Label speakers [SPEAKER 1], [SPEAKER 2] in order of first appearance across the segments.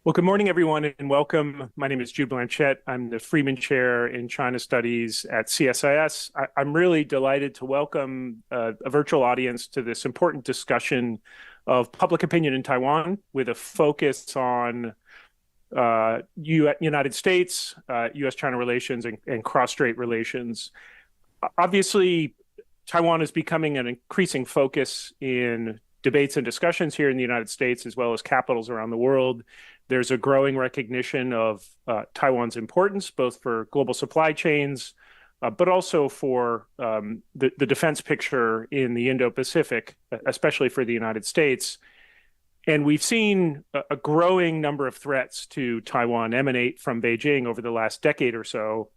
[SPEAKER 1] Well, good morning, everyone, and welcome. My name is Jude Blanchette. I'm the Freeman Chair in China Studies at CSIS. I'm really delighted to welcome a virtual audience to this important discussion of public opinion in Taiwan with a focus on United States, U.S.-China relations, and cross-strait relations. Obviously, Taiwan is becoming an increasing focus in debates and discussions here in the United States, as well as capitals around the world. There's a growing recognition of Taiwan's importance, both for global supply chains, but also for the defense picture in the Indo-Pacific, especially for the United States. And we've seen a growing number of threats to Taiwan emanate from Beijing over the last decade or so.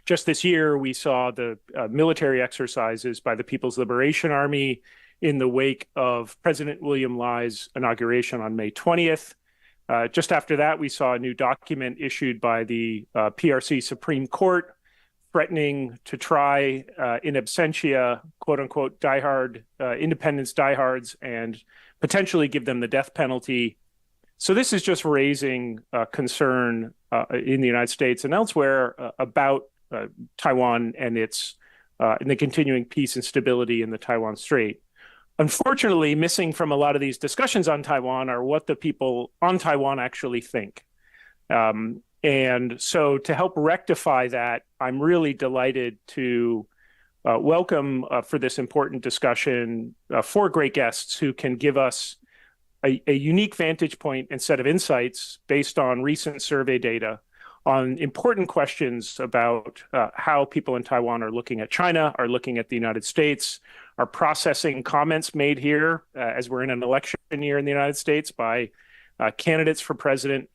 [SPEAKER 1] Just this year, we saw the military exercises by the People's Liberation Army in the wake of President William Lai's inauguration on May 20th. Just after that, we saw a new document issued by the PRC Supreme Court threatening to try in absentia, quote unquote, diehard independence diehards and potentially give them the death penalty. So this is just raising concern in the United States and elsewhere about Taiwan and its and the continuing peace and stability in the Taiwan Strait. Unfortunately, missing from a lot of these discussions on Taiwan are what the people on Taiwan actually think. And so to help rectify that, I'm really delighted to welcome for this important discussion four great guests who can give us a unique vantage point and set of insights based on recent survey data on important questions about how people in Taiwan are looking at China, are looking at the United States, are processing comments made here as we're in an election year in the United States by candidates for president.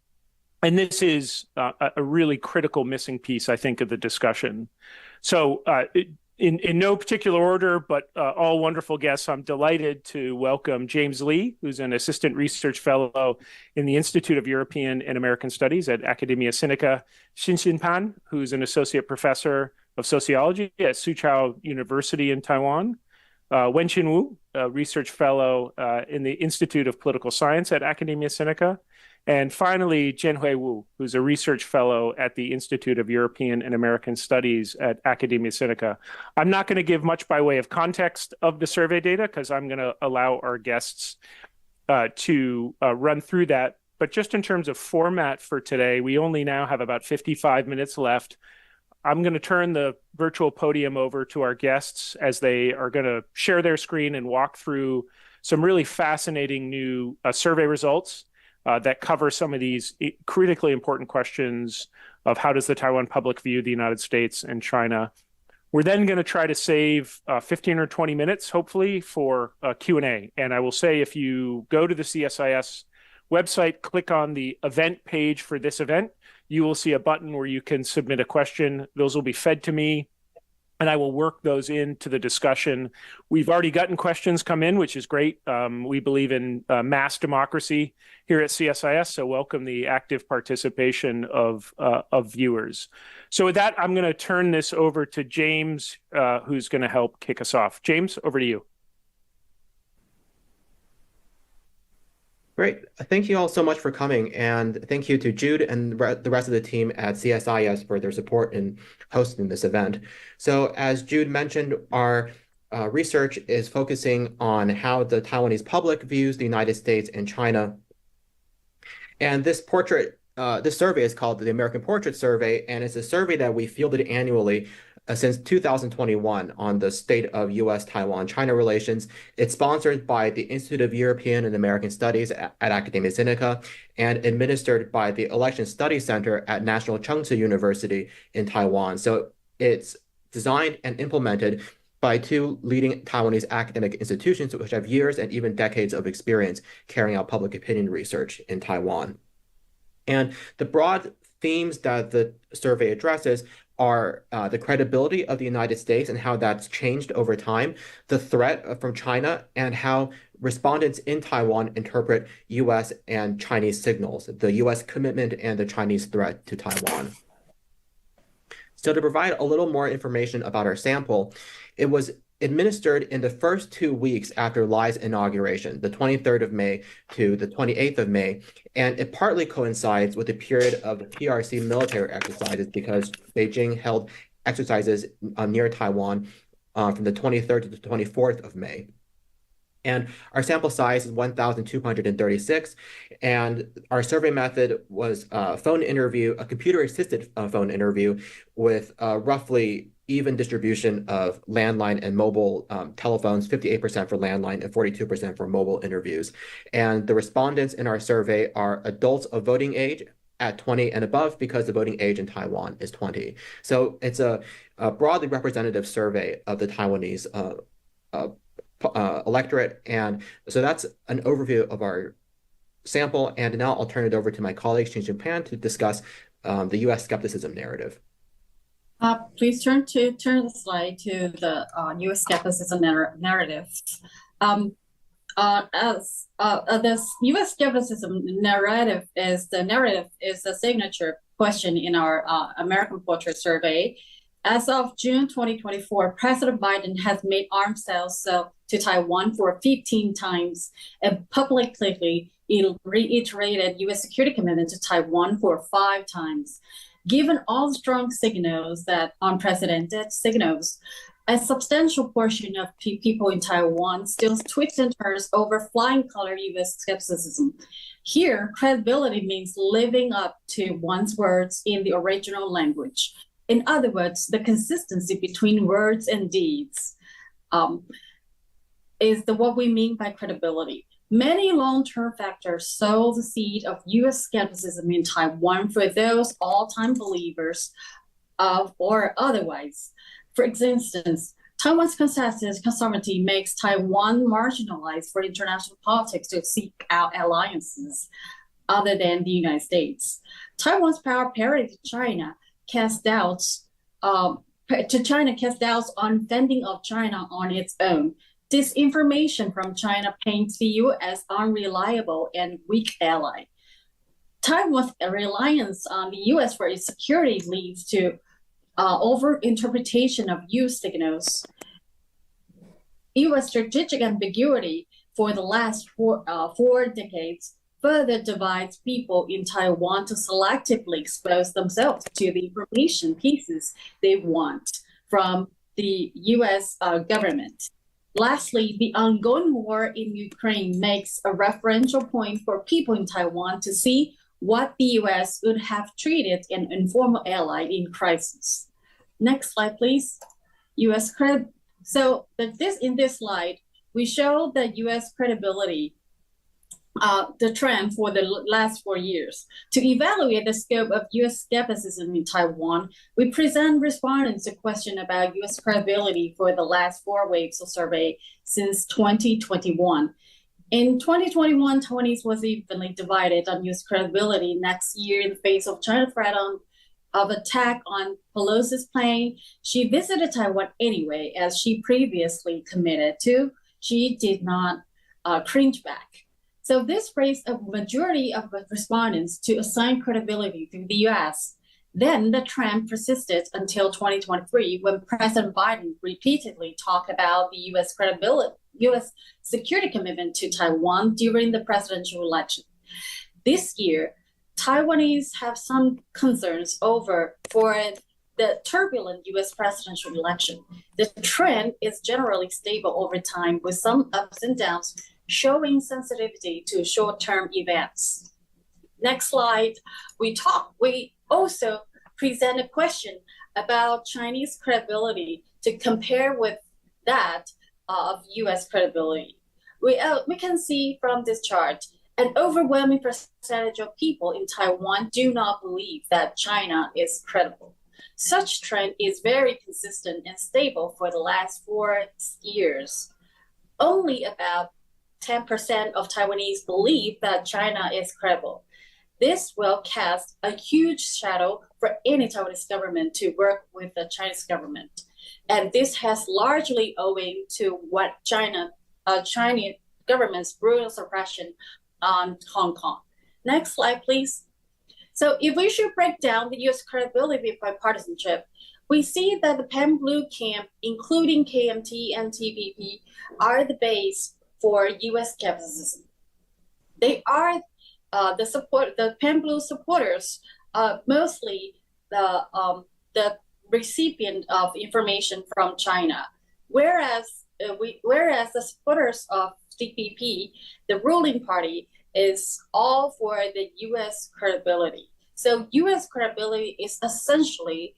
[SPEAKER 1] And this is a really critical missing piece, I think, of the discussion. So in no particular order, but all wonderful guests, I'm delighted to welcome James Lee, who's an assistant research fellow in the Institute of European and American Studies at Academia Sinica, Xinxin Pan, who's an associate professor of sociology at Soochow University in Taiwan, Wenqin Wu, a research fellow in the Institute of Political Science at Academia Sinica, and finally, Jianhui Wu, who's a research fellow at the Institute of European and American Studies at Academia Sinica. I'm not going to give much by way of context of the survey data because I'm going to allow our guests to run through that. But just in terms of format for today, we only now have about 55 minutes left. I'm going to turn the virtual podium over to our guests as they are going to share their screen and walk through some really fascinating new survey results that cover some of these critically important questions of how does the Taiwan public view the United States and China. We're then going to try to save 15 or 20 minutes, hopefully, for Q&A. And I will say, if you go to the CSIS website, click on the event page for this event, you will see a button where you can submit a question. Those will be fed to me, and I will work those into the discussion. We've already gotten questions come in, which is great. We believe in mass democracy here at CSIS, so welcome the active participation of viewers. So with that, I'm going to turn this over to James, who's going to help kick us off. James, over to you.
[SPEAKER 2] Great. Thank you all so much for coming, and thank you to Jude and the rest of the team at CSIS for their support in hosting this event. So as Jude mentioned, our research is focusing on how the Taiwanese public views the United States and China. And this survey is called the American Portrait Survey, and it's a survey that we fielded annually since 2021 on the state of U.S.-Taiwan-China relations. It's sponsored by the Institute of European and American Studies at Academia Sinica and administered by the Election Studies Center at National Chengchi University in Taiwan. So it's designed and implemented by two leading Taiwanese academic institutions which have years and even decades of experience carrying out public opinion research in Taiwan. And the broad themes that the survey addresses are the credibility of the United States and how that's changed over time, the threat from China, and how respondents in Taiwan interpret U.S. and Chinese signals, the U.S. commitment and the Chinese threat to Taiwan. So to provide a little more information about our sample, it was administered in the first 2 weeks after Li's inauguration, the 23rd of May to the 28th of May. And it partly coincides with the period of the PRC military exercises because Beijing held exercises near Taiwan from the 23rd to the 24th of May. And our sample size is 1,236. And our survey method was a phone interview, a computer-assisted phone interview with roughly even distribution of landline and mobile telephones, 58% for landline and 42% for mobile interviews. And the respondents in our survey are adults of voting age at 20 and above because the voting age in Taiwan is 20. So it's a broadly representative survey of the Taiwanese electorate. And so that's an overview of our sample. And now I'll turn it over to my colleague, Xin Pan, to discuss the U.S. skepticism narrative.
[SPEAKER 3] Please turn the slide to the U.S. skepticism narrative. As this U.S. skepticism narrative is the signature question in our American Portrait Survey. As of June 2024, President Biden has made arms sales to Taiwan for 15 times and publicly reiterated U.S. security commitment to Taiwan for 5 times. Given all the strong signals that unprecedented signals, a substantial portion of people in Taiwan still twists and turns over flying color U.S. skepticism. Here, credibility means living up to one's words in the original language. In other words, the consistency between words and deeds is what we mean by credibility. Many long-term factors sow the seed of U.S. skepticism in Taiwan for those all-time believers or otherwise. For instance, Taiwan's conservativity makes Taiwan marginalized for international politics to seek out alliances other than the United States. Taiwan's power parity to China casts doubts on fending off China on its own. Disinformation from China paints the U.S. unreliable and weak ally. Taiwan's reliance on the U.S. for its security leads to over-interpretation of U.S. signals. U.S. strategic ambiguity for the last four decades further divides people in Taiwan to selectively expose themselves to the information pieces they want from the U.S. government. Lastly, the ongoing war in Ukraine makes a referential point for people in Taiwan to see what the U.S. would have treated an informal ally in crisis. Next slide, please. So in this slide, we show the U.S. credibility, the trend for the last 4 years. To evaluate the scope of U.S. skepticism in Taiwan, we present respondents a question about U.S. credibility for the last 4 weeks of survey since 2021. In 2021, Taiwanese was evenly divided on U.S. credibility. Next year, in the face of China's threat of attack on Pelosi's plane, she visited Taiwan anyway, as she previously committed to. She did not cringe back. So this raised a majority of respondents to assign credibility to the U.S. Then the trend persisted until 2023, when President Biden repeatedly talked about the U.S. U.S. security commitment to Taiwan during the presidential election. This year, Taiwanese have some concerns for the turbulent U.S. presidential election. The trend is generally stable over time, with some ups and downs, showing sensitivity to short-term events. Next slide. We also present a question about Chinese credibility to compare with that of U.S. credibility. We can see from this chart, an overwhelming percentage of people in Taiwan do not believe that China is credible. Such trend is very consistent and stable for the last 4 years. Only about 10% of Taiwanese believe that China is credible. This will cast a huge shadow for any Taiwanese government to work with the Chinese government. And this has largely owing to what Chinese government's brutal suppression on Hong Kong. Next slide, please. So if we should break down the U.S. credibility by partisanship, we see that the Pan Blue camp, including KMT and TPP, are the base for U.S. skepticism. They are the Pan Blue supporters, mostly the recipient of information from China, whereas the supporters of TPP, the ruling party, is all for the U.S. credibility. So U.S. credibility is essentially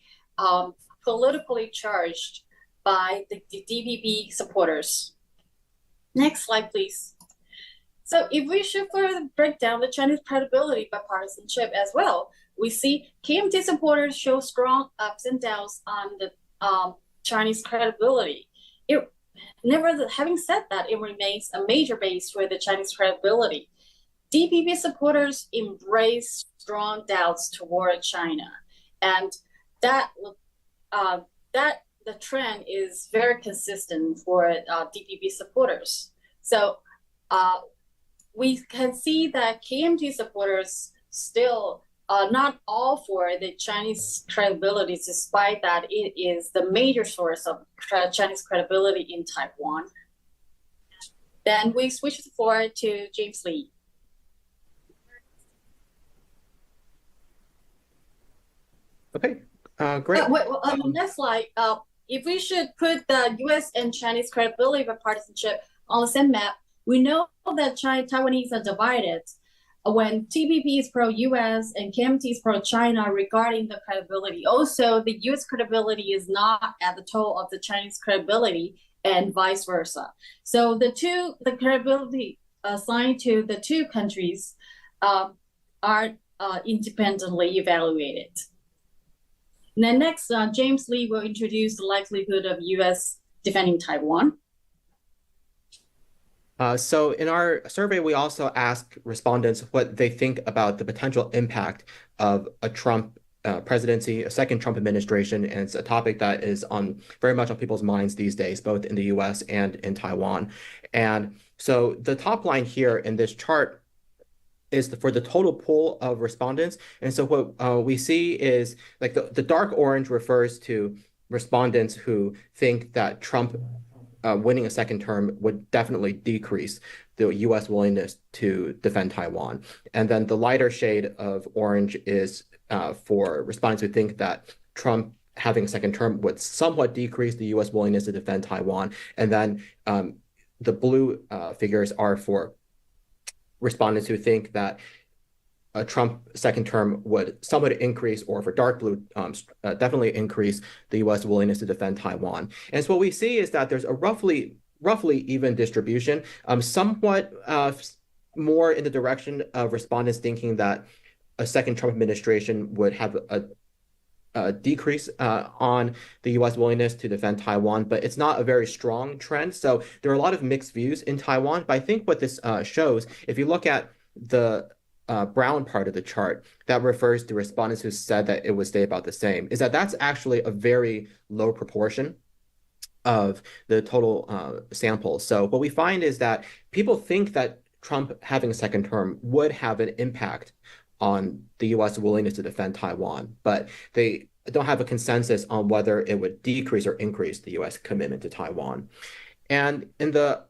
[SPEAKER 3] politically charged by the DPP supporters. Next slide, please. So if we should further break down the Chinese credibility by partisanship as well, we see KMT supporters show strong ups and downs on the Chinese credibility. Having said that, it remains a major base for the Chinese credibility. DPP supporters embrace strong doubts toward China, and that the trend is very consistent for DPP supporters. So we can see that KMT supporters still not all for the Chinese credibility, despite that it is the major source of Chinese credibility in Taiwan. Then we switch forward to James Lee.
[SPEAKER 2] Okay, great.
[SPEAKER 3] On the next slide, if we should put the U.S. and Chinese credibility of partisanship on the same map, we know that Taiwanese are divided when TPP is pro-U.S. and KMT is pro-China regarding the credibility. Also, the U.S. credibility is not at the toll of the Chinese credibility and vice versa. So the credibility assigned to the two countries are independently evaluated. And then next, James Lee will introduce the likelihood of U.S. defending Taiwan.
[SPEAKER 2] So in our survey, we also asked respondents what they think about the potential impact of a Trump presidency, a second Trump administration, and it's a topic that is very much on people's minds these days, both in the US and in Taiwan. And so the top line here in this chart is for the total pool of respondents. And so what we see is like the dark orange refers to respondents who think that Trump winning a second term would definitely decrease the U.S. willingness to defend Taiwan. And then the lighter shade of orange is for respondents who think that Trump having a second term would somewhat decrease the U.S. willingness to defend Taiwan. And then the blue figures are for respondents who think that a Trump second term would somewhat increase, or for dark blue, definitely increase the U.S. willingness to defend Taiwan. And so what we see is that there's a roughly even distribution, somewhat more in the direction of respondents thinking that a second Trump administration would have a decrease on the U.S. willingness to defend Taiwan, but it's not a very strong trend. So there are a lot of mixed views in Taiwan. But I think what this shows, if you look at the brown part of the chart that refers to respondents who said that it would stay about the same, is that that's actually a very low proportion of the total sample. So what we find is that people think that Trump having a second term would have an impact on the U.S. willingness to defend Taiwan, but they don't have a consensus on whether it would decrease or increase the U.S. commitment to Taiwan. And in the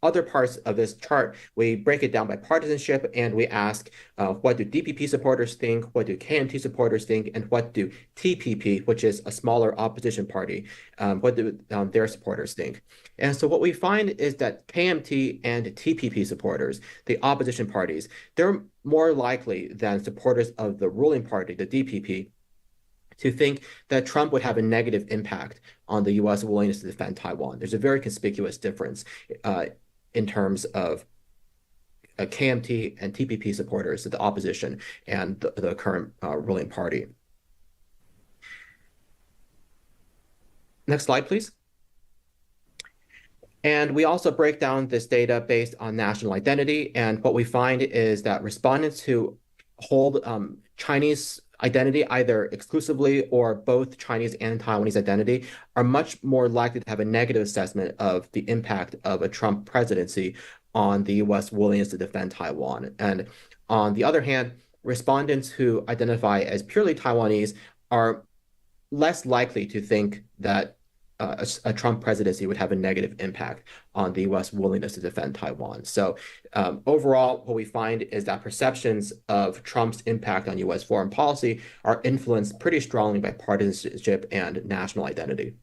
[SPEAKER 2] other parts of this chart, we break it down by partisanship, and we ask what do DPP supporters think, what do KMT supporters think, and what do TPP, which is a smaller opposition party, what do their supporters think. And so what we find is that KMT and TPP supporters, the opposition parties, they're more likely than supporters of the ruling party, the DPP, to think that Trump would have a negative impact on the U.S. willingness to defend Taiwan. There's a very conspicuous difference in terms of KMT and TPP supporters, the opposition, and the current ruling party. Next slide, please. And we also break down this data based on national identity. And what we find is that respondents who hold Chinese identity, either exclusively or both Chinese and Taiwanese identity, are much more likely to have a negative assessment of the impact of a Trump presidency on the U.S. willingness to defend Taiwan. And on the other hand, respondents who identify as purely Taiwanese are less likely to think that a Trump presidency would have a negative impact on the U.S. willingness to defend Taiwan. So overall, what we find is that perceptions of Trump's impact on U.S. foreign policy are influenced pretty strongly by partisanship and national identity.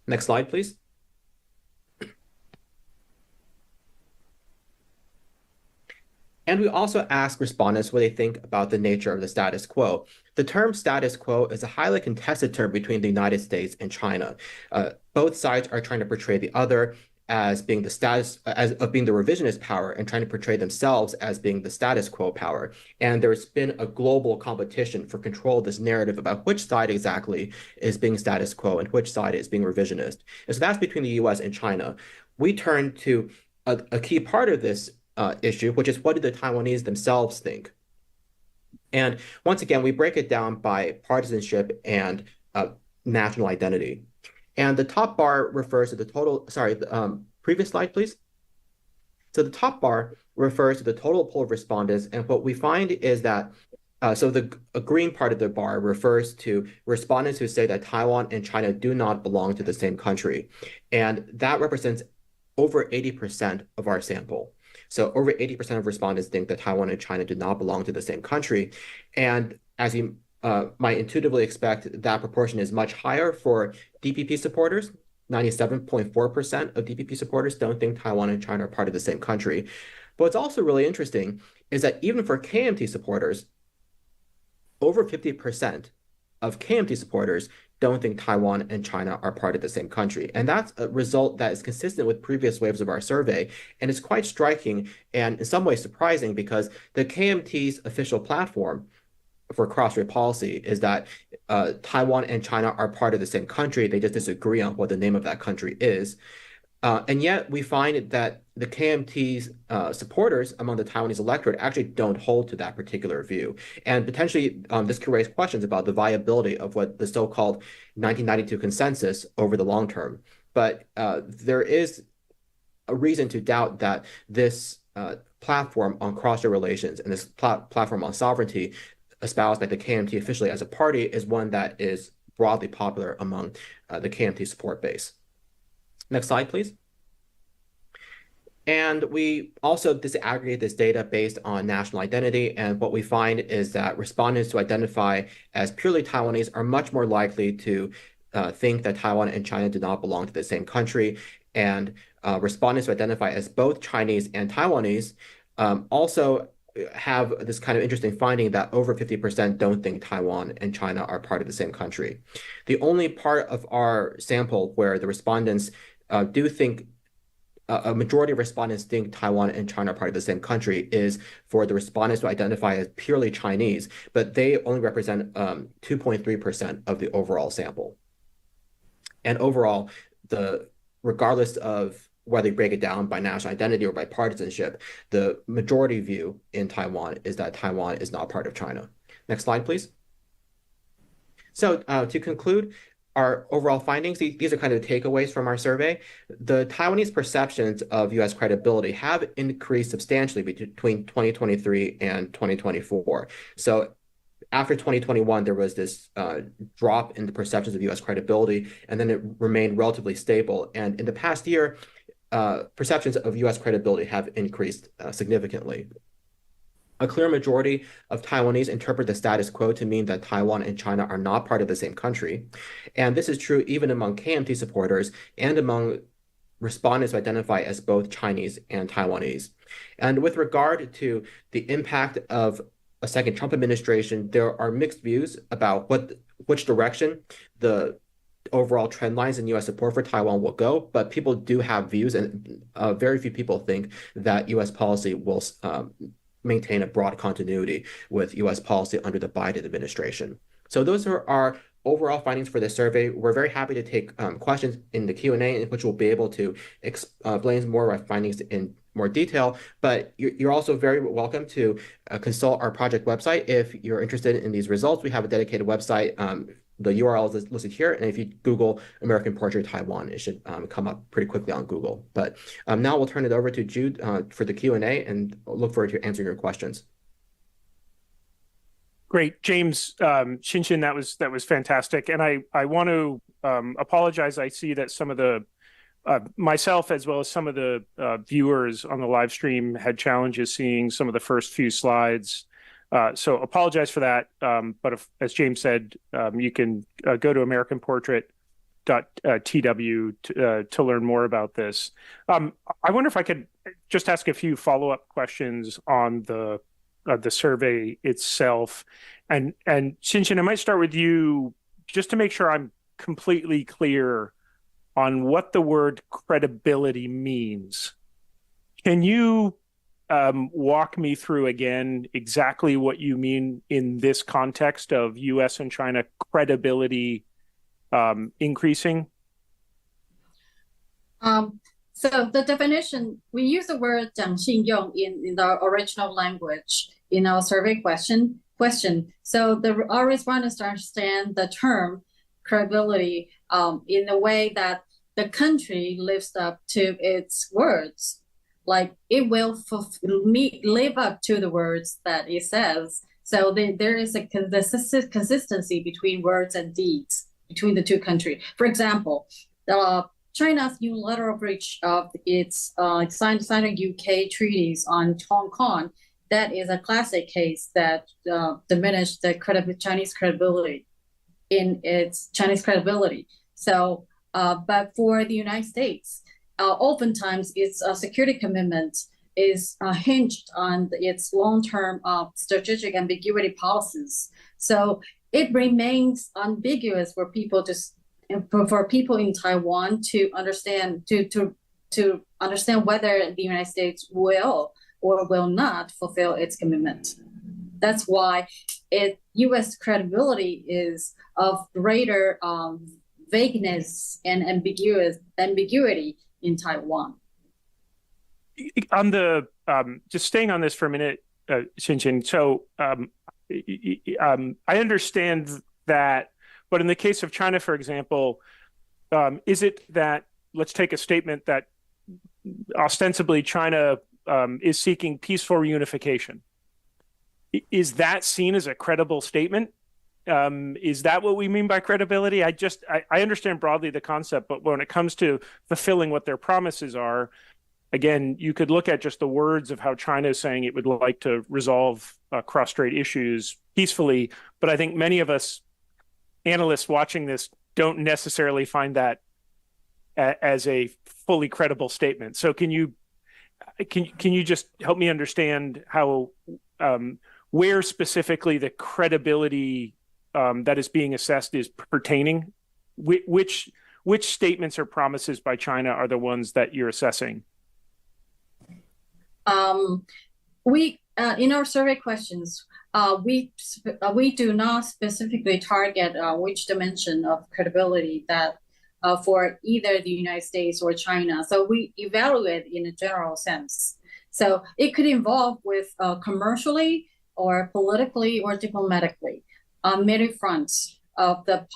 [SPEAKER 2] Next slide, please. And we also ask respondents what they think about the nature of the status quo. The term status quo is a highly contested term between the United States and China. Both sides are trying to portray the other as being the revisionist power and trying to portray themselves as being the status quo power. And there's been a global competition for control of this narrative about which side exactly is being status quo and which side is being revisionist. And so that's between the US and China. We turn to a key part of this issue, which is what do the Taiwanese themselves think? And once again, we break it down by partisanship and national identity. And the top bar refers to the total, previous slide, please. So the top bar refers to the total poll of respondents. And what we find is that, so the green part of the bar refers to respondents who say that Taiwan and China do not belong to the same country. And that represents over 80% of our sample. So over 80% of respondents think that Taiwan and China do not belong to the same country. And as you might intuitively expect, that proportion is much higher for DPP supporters. 97.4% of DPP supporters don't think Taiwan and China are part of the same country. But what's also really interesting is that even for KMT supporters, over 50% of KMT supporters don't think Taiwan and China are part of the same country. And that's a result that is consistent with previous waves of our survey. And it's quite striking and in some ways surprising because the KMT's official platform for cross-strait policy is that Taiwan and China are part of the same country. They just disagree on what the name of that country is. And yet we find that the KMT's supporters among the Taiwanese electorate actually don't hold to that particular view. And potentially this could raise questions about the viability of what the so-called 1992 consensus over the long term. But there is a reason to doubt that this platform on cross-strait relations and this platform on sovereignty espoused by the KMT officially as a party is one that is broadly popular among the KMT support base. Next slide, please. And we also disaggregate this data based on national identity. And what we find is that respondents who identify as purely Taiwanese are much more likely to think that Taiwan and China do not belong to the same country. And respondents who identify as both Chinese and Taiwanese also have this kind of interesting finding that over 50% don't think Taiwan and China are part of the same country. The only part of our sample where the respondents do think a majority of respondents think Taiwan and China are part of the same country is for the respondents who identify as purely Chinese, but they only represent 2.3% of the overall sample. And overall, regardless of whether you break it down by national identity or by partisanship, the majority view in Taiwan is that Taiwan is not part of China. Next slide, please. So to conclude, our overall findings, these are kind of the takeaways from our survey. The Taiwanese perceptions of U.S. credibility have increased substantially between 2023 and 2024. So after 2021, there was this drop in the perceptions of U.S. credibility, and then it remained relatively stable. And in the past year, perceptions of U.S. credibility have increased significantly. A clear majority of Taiwanese interpret the status quo to mean that Taiwan and China are not part of the same country. And this is true even among KMT supporters and among respondents who identify as both Chinese and Taiwanese. And with regard to the impact of a second Trump administration, there are mixed views about which direction the overall trend lines in U.S. support for Taiwan will go, but people do have views, and very few people think that U.S. policy will maintain a broad continuity with U.S. policy under the Biden administration. So those are our overall findings for this survey. We're very happy to take questions in the Q&A, in which we'll be able to explain more of our findings in more detail, but you're also very welcome to consult our project website. If you're interested in these results, we have a dedicated website. The URL is listed here, and if you Google American Portrait Taiwan, it should come up pretty quickly on Google. But now we'll turn it over to Jude for the Q&A, and look forward to answering your questions.
[SPEAKER 1] Great, James, Xin, that was fantastic, and I want to apologize. I see that some of the myself as well as some of the viewers on the live stream had challenges seeing some of the first few slides. So apologize for that. But as James said, you can go to AmericanPortrait.tw to learn more about this. I wonder if I could just ask a few follow-up questions on the survey itself. And Xin, I might start with you just to make sure I'm completely clear on what the word credibility means. Can you walk me through again exactly what you mean in this context of U.S. and China credibility increasing?
[SPEAKER 3] So the definition, we use the word 讲信用 in the original language in our survey question. So our respondents understand the term credibility in a way that the country lives up to its words. Like it will live up to the words that it says. So there is a consistency between words and deeds between the two countries. For example, China's unilateral breach of its signing UK treaties on Hong Kong, that is a classic case that diminished the Chinese credibility in its Chinese credibility. So, but for the United States, oftentimes its security commitment is hinged on its long-term strategic ambiguity policies. So it remains ambiguous for people in Taiwan to understand to understand whether the United States will or will not fulfill its commitment. That's why U.S. credibility is of greater vagueness and ambiguity in Taiwan.
[SPEAKER 1] On the just staying on this for a minute, Xin. So I understand that, but in the case of China, for example, is it that, let's take a statement that ostensibly China is seeking peaceful reunification. Is that seen as a credible statement? Is that what we mean by credibility? I understand broadly the concept, but when it comes to fulfilling what their promises are, again, you could look at just the words of how China is saying it would like to resolve cross-strait issues peacefully. But I think many of us analysts watching this don't necessarily find that as a fully credible statement. So can you just help me understand how where specifically the credibility that is being assessed is pertaining? Which statements or promises by China are the ones that you're assessing?
[SPEAKER 3] We in our survey questions, we do not specifically target which dimension of credibility that for either the United States or China. So we evaluate in a general sense. So it could involve with commercially or politically or diplomatically on many fronts of the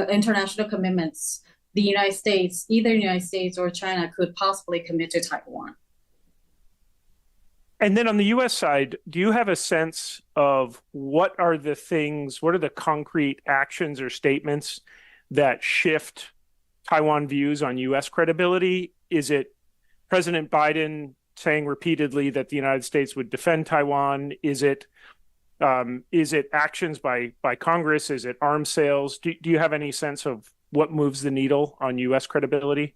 [SPEAKER 3] international commitments the United States, either the United States or China, could possibly commit to Taiwan.
[SPEAKER 1] And then on the U.S. side, do you have a sense of what are the concrete actions or statements that shift Taiwan views on U.S. credibility? Is it President Biden saying repeatedly that the United States would defend Taiwan? Is it actions by Congress? Is it arms sales? Do you have any sense of what moves the needle on U.S. credibility?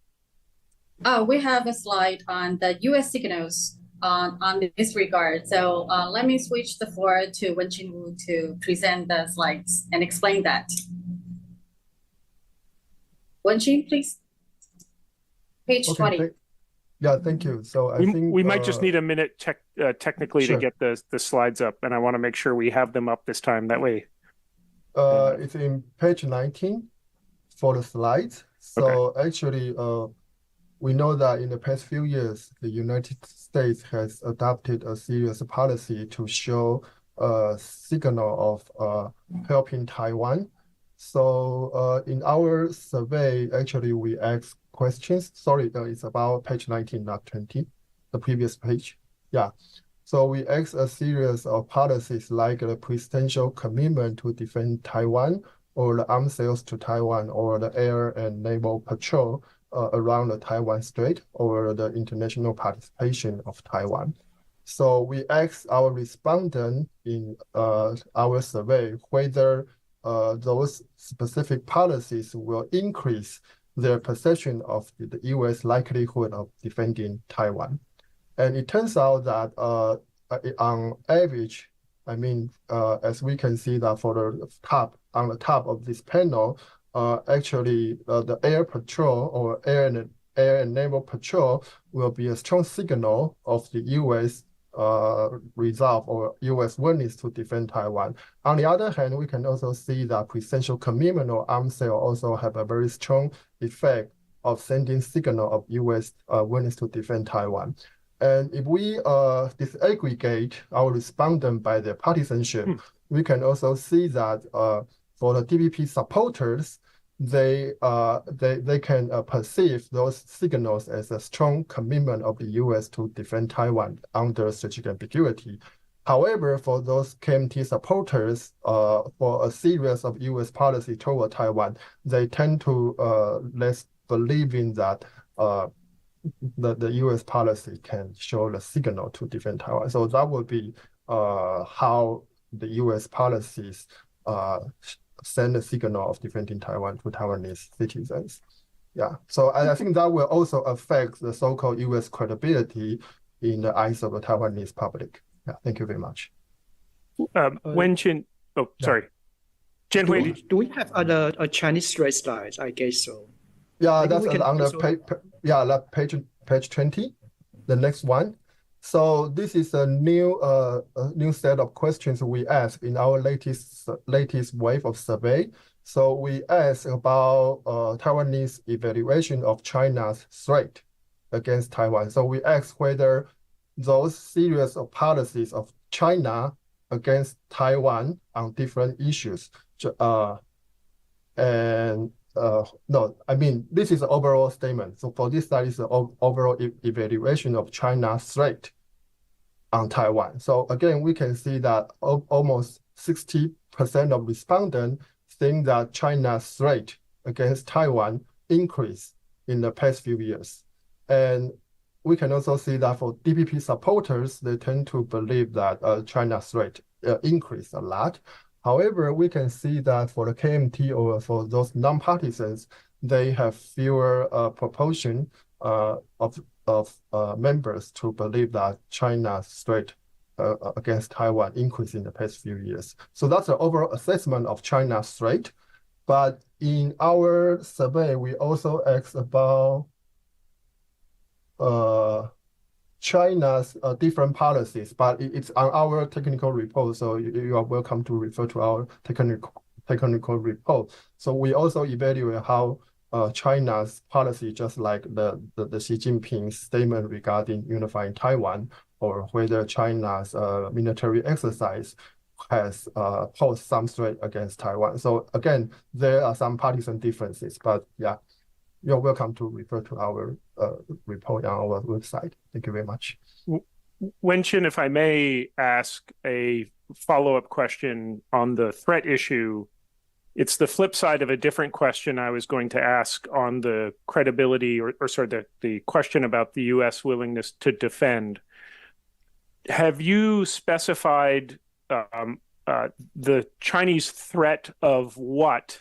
[SPEAKER 3] We have a slide on the U.S. signals on this regard. So let me switch the floor to Wenqin Wu to present the slides and explain that. Wenqin, please. Page 20.
[SPEAKER 4] Thank you. So I think
[SPEAKER 1] we might just need a minute technically
[SPEAKER 4] sure.
[SPEAKER 1] to get the slides up, and I want to make sure we have them up this time. That way.
[SPEAKER 4] It's in page 19 for the slides. So okay. Actually, we know that in the past few years, the United States has adopted a serious policy to show a signal of helping Taiwan. So in our survey, actually, we asked questions. Sorry, it's about page 19, not 20, the previous page. Yeah. So we asked a series of policies like the presidential commitment to defend Taiwan, or the arms sales to Taiwan, or the air and naval patrol around the Taiwan Strait, or the international participation of Taiwan. So we asked our respondent in our survey whether those specific policies will increase their perception of the U.S. likelihood of defending Taiwan. And it turns out that on average, I mean, as we can see that for the on the top of this panel, actually the air patrol or air and naval patrol will be a strong signal of the U.S. Resolve or U.S. willingness to defend Taiwan. On the other hand, we can also see that presidential commitment or arms sale also have a very strong effect of sending signal of U.S. Willingness to defend Taiwan. And if we disaggregate our respondent by their partisanship, we can also see that for the DPP supporters, they can perceive those signals as a strong commitment of the U.S. to defend Taiwan under strategic ambiguity. However, for those KMT supporters, for a series of U.S. policy toward Taiwan, they tend to less believe in that the U.S. policy can show the signal to defend Taiwan. So that would be how the U.S. policies send a signal of defending Taiwan to Taiwanese citizens. Yeah, so I think that will also affect the so-called U.S. credibility in the eyes of the Taiwanese public. Yeah, thank you very much.
[SPEAKER 1] Wenqin, sorry. Jianhui,
[SPEAKER 5] do we have other Chinese threat slides? I guess so.
[SPEAKER 4] Yeah, maybe that's on the page 20, the next one. So this is a new set of questions we asked in our latest wave of survey. So we asked about Taiwanese evaluation of China's threat against Taiwan. So we asked whether those series of policies of China against Taiwan on different issues, no, I mean, this is an overall statement. So for this slide is the overall evaluation of China's threat on Taiwan. So again, we can see that almost 60% of respondents think that China's threat against Taiwan increased in the past few years. And we can also see that for DPP supporters, they tend to believe that China's threat increased a lot. However, we can see that for the KMT or for those non-partisans, they have fewer proportion of members to believe that China's threat against Taiwan increased in the past few years. So that's the overall assessment of China's threat. But in our survey, we also asked about China's different policies, but it's on our technical report, so you are welcome to refer to our technical report. So we also evaluate how China's policy, just like the Xi Jinping statement regarding unifying Taiwan, or whether China's military exercise has posed some threat against Taiwan. So again, there are some partisan differences, but yeah, you're welcome to refer to our report on our website. Thank you very much.
[SPEAKER 1] Wenqin, if I may ask a follow-up question on the threat issue, it's the flip side of a different question I was going to ask on the credibility, or sorry, the question about the U.S. willingness to defend. Have you specified the Chinese threat of what?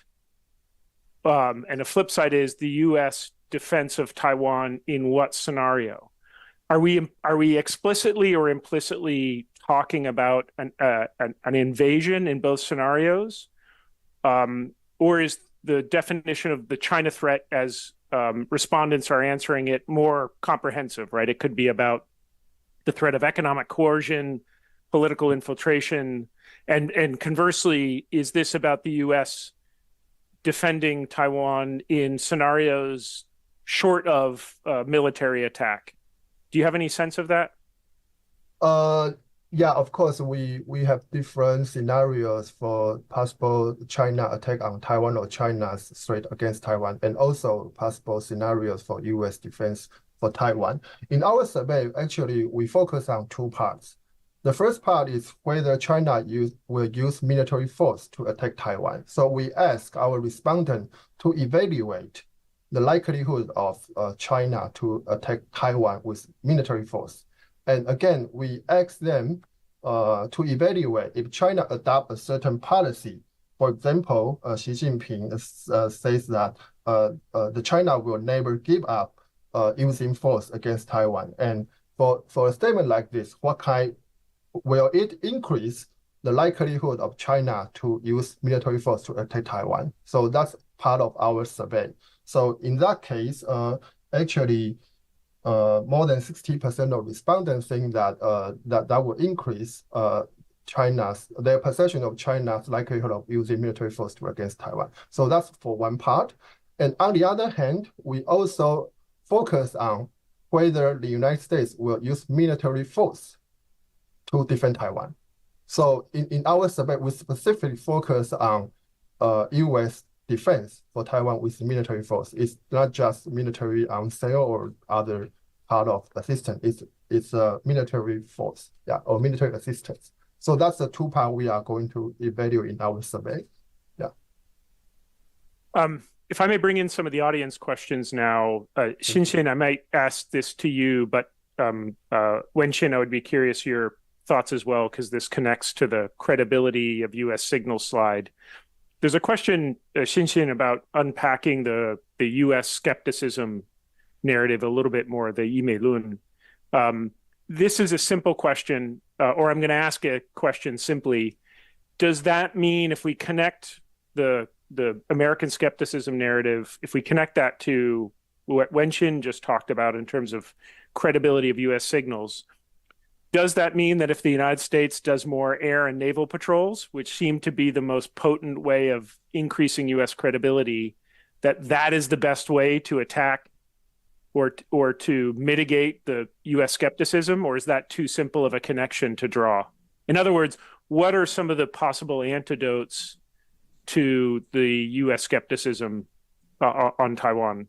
[SPEAKER 1] And the flip side is the U.S. defense of Taiwan in what scenario? Are we explicitly or implicitly talking about an invasion in both scenarios? Or is the definition of the China threat, as respondents are answering it, more comprehensive, right? It could be about the threat of economic coercion, political infiltration, and conversely, is this about the U.S. defending Taiwan in scenarios short of military attack? Do you have any sense of that?
[SPEAKER 4] Yeah, of course, we have different scenarios for possible China attack on Taiwan or China's threat against Taiwan, and also possible scenarios for U.S. defense for Taiwan. In our survey, actually, we focus on two parts. The first part is whether China will use military force to attack Taiwan. So we ask our respondent to evaluate the likelihood of China to attack Taiwan with military force. And again, we ask them to evaluate if China adopt a certain policy. For example, Xi Jinping says that the China will never give up using force against Taiwan. And for a statement like this, will it increase the likelihood of China to use military force to attack Taiwan? So that's part of our survey. So in that case, actually, more than 60% of respondents think that that will increase their perception of China's likelihood of using military force against Taiwan. So that's for one part. And on the other hand, we also focus on whether the United States will use military force to defend Taiwan. So in our survey, we specifically focus on U.S. defense for Taiwan with military force. It's not just military on sale or other part of assistance. It's a military force, or military assistance. So that's the two parts we are going to evaluate in our survey.
[SPEAKER 1] If I may bring in some of the audience questions now, Xin, I might ask this to you, but Wenqin, I would be curious your thoughts as well, because this connects to the credibility of U.S. signal slide. There's a question, Xin, about unpacking the U.S. skepticism narrative a little bit more, the Yimeilun. This is a simple question, or I'm going to ask a question simply. Does that mean if we connect the American skepticism narrative, if we connect that to what Wenqin just talked about in terms of credibility of U.S. signals, does that mean that if the United States does more air and naval patrols, which seem to be the most potent way of increasing U.S. credibility, that is the best way to attack or to mitigate the U.S. skepticism, or is that too simple of a connection to draw? In other words, what are some of the possible antidotes to the U.S. skepticism on Taiwan?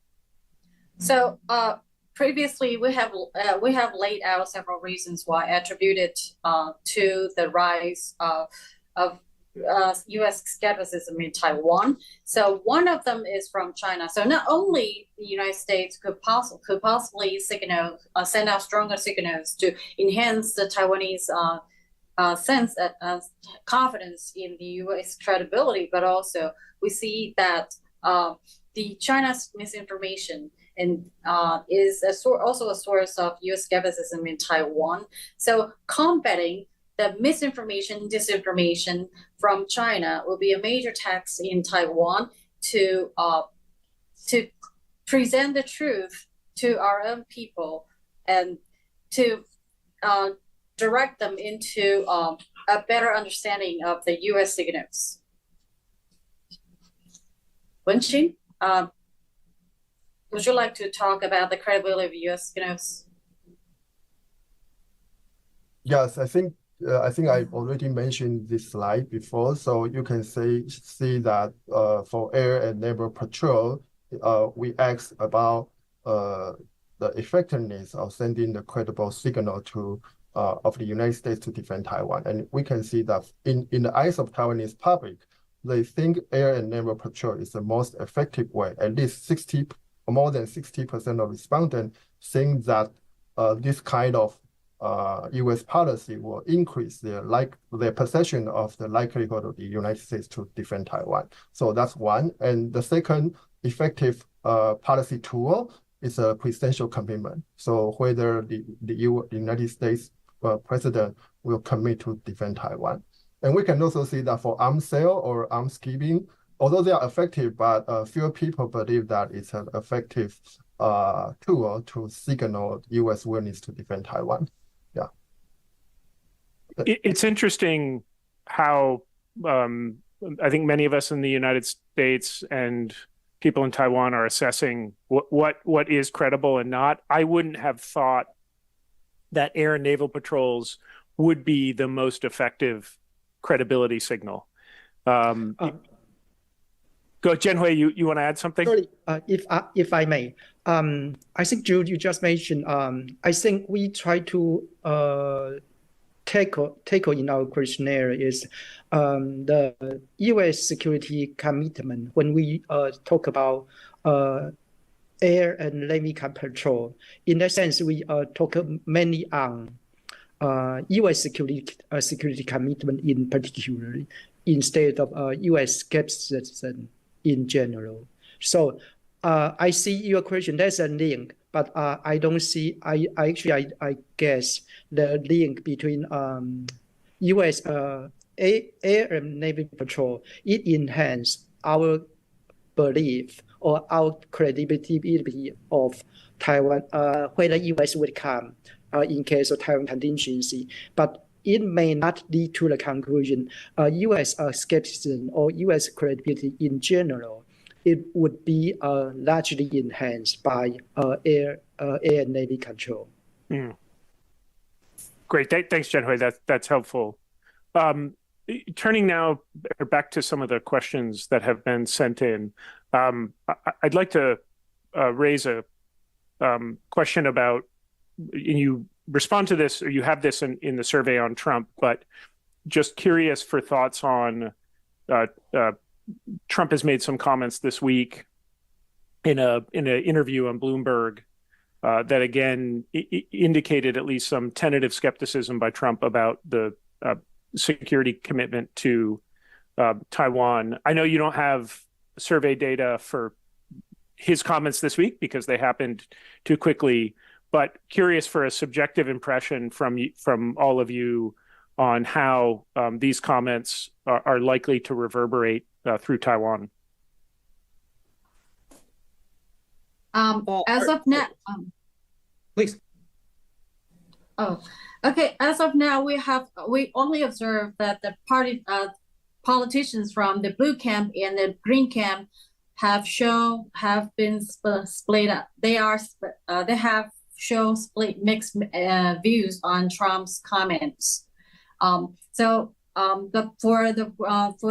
[SPEAKER 3] So previously, we have laid out several reasons why attributed to the rise of U.S. skepticism in Taiwan. So one of them is from China. So not only the United States could possibly send out stronger signals to enhance the Taiwanese sense of confidence in the U.S. credibility, but also we see that the China's misinformation is also a source of U.S. skepticism in Taiwan. So combating the misinformation, disinformation from China will be a major task in Taiwan to present the truth to our own people and to direct them into a better understanding of the U.S. signals. Wenqin, would you like to talk about the credibility of U.S. signals?
[SPEAKER 4] Yes, I think I already mentioned this slide before, so you can see that for air and naval patrol, we asked about the effectiveness of sending the credible signal of the United States to defend Taiwan, and we can see that in the eyes of Taiwanese public, they think air and naval patrol is the most effective way. At least more than 60% of respondents think that this kind of U.S. policy will increase their perception of the likelihood of the United States to defend Taiwan. So that's one. And the second effective policy tool is a presidential commitment. So whether the United States president will commit to defend Taiwan. And we can also see that for arms sale or arms giving, although they are effective, but fewer people believe that it's an effective tool to signal U.S. willingness to defend Taiwan.
[SPEAKER 1] It's interesting how I think many of us in the United States and people in Taiwan are assessing what is credible and not. I wouldn't have thought that air and naval patrols would be the most effective credibility signal. Go, Jianhui, you want to add something?
[SPEAKER 5] Sorry, if I may. I think, Jude, you just mentioned, I think we try to tackle in our questionnaire is the U.S. security commitment when we talk about air and Navy patrol. In that sense, we talk mainly on U.S. security commitment in particular, instead of U.S. skepticism in general. So I see your question. There's a link, but I don't see. I guess the link between U.S. Air and Navy patrol, it enhances our belief or our credibility of Taiwan, whether U.S. would come in case of Taiwan contingency, but it may not lead to the conclusion U.S. skepticism or U.S. credibility in general. It would be largely enhanced by air and Navy control.
[SPEAKER 1] Mm. Great, thanks, Jianhui. That's helpful. Turning now back to some of the questions that have been sent in, I'd like to raise a question about, and you respond to this, or you have this in the survey on Trump, but just curious for thoughts on Trump has made some comments this week in an interview on Bloomberg that again indicated at least some tentative skepticism by Trump about the security commitment to Taiwan. I know you don't have survey data for his comments this week because they happened too quickly, but curious for a subjective impression from all of you on how these comments are likely to reverberate through Taiwan.
[SPEAKER 3] As of now,
[SPEAKER 2] please.
[SPEAKER 3] Oh, okay. As of now, we only observe that the politicians from the blue camp and the green camp have been split up. They have shown split mixed views on Trump's comments. For